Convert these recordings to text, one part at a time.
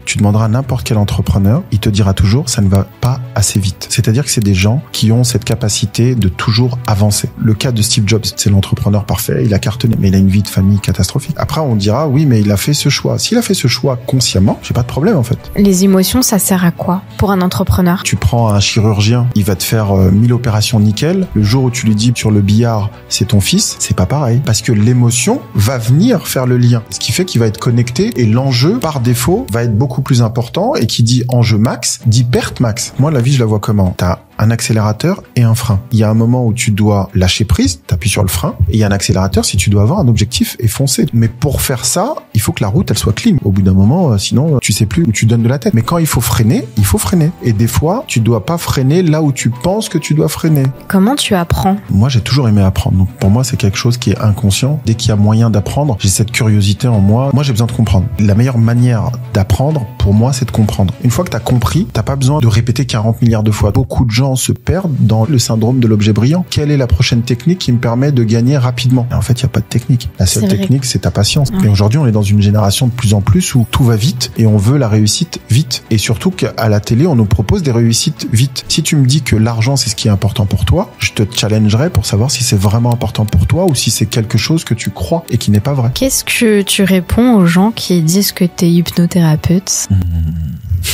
tu demanderas à n'importe quel entrepreneur, il te dira toujours, ça ne va pas assez vite. C'est-à-dire que c'est des gens qui ont cette capacité de toujours avancer. Le cas de Steve Jobs, c'est l'entrepreneur parfait, il a cartonné, mais il a une vie de famille catastrophique. Après, on dira, oui, mais il a fait ce choix. S'il a fait ce choix consciemment, j'ai pas de problème, en fait. Les émotions, ça sert à quoi pour un entrepreneur? Tu prends un chirurgien, il va te faire 1000 opérations nickel. Le jour où tu lui dis sur le billard, c'est ton fils, c'est pas pareil. Parce que l'émotion va venir faire le lien. Ce qui fait qu'il va être connecté et l'enjeu, par défaut, va être beaucoup plus important. Et qui dit enjeu max, dit perte max. Moi, la vie, je la vois comment? T'as un accélérateur et un frein. Il y a un moment où tu dois lâcher prise, t'appuies sur le frein, et il y a un accélérateur si tu dois avoir un objectif et foncer. Mais pour faire ça, il faut que la route, elle soit clean. Au bout d'un moment, sinon, tu sais plus où tu donnes de la tête. Mais quand il faut freiner, il faut freiner. Et des fois, tu dois pas freiner là où tu penses que tu dois freiner. Comment tu apprends? Moi, j'ai toujours aimé apprendre. Donc, pour moi, c'est quelque chose qui est inconscient. Dès qu'il y a moyen d'apprendre, j'ai cette curiosité en moi. Moi, j'ai besoin de comprendre. La meilleure manière d'apprendre, pour moi, c'est de comprendre. Une fois que t'as compris, t'as pas besoin de répéter 40 milliards de fois. Beaucoup de gens se perdent dans le syndrome de l'objet brillant. Quelle est la prochaine technique qui me permet de gagner rapidement? Et en fait, il n'y a pas de technique. La seule technique, c'est ta patience. Et aujourd'hui, on est dans une génération de plus en plus où tout va vite et on veut la réussite vite. Et surtout qu'à la télé, on nous propose des réussites vite. Si tu me dis que l'argent, c'est ce qui est important pour toi, je te challengerai pour savoir si c'est vraiment important pour toi ou si c'est quelque chose que tu crois et qui n'est pas vrai. Qu'est-ce que tu réponds aux gens qui disent que t'es hypnothérapeute?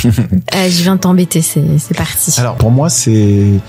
Je viens t'embêter, c'est parti. Alors, pour moi, c'est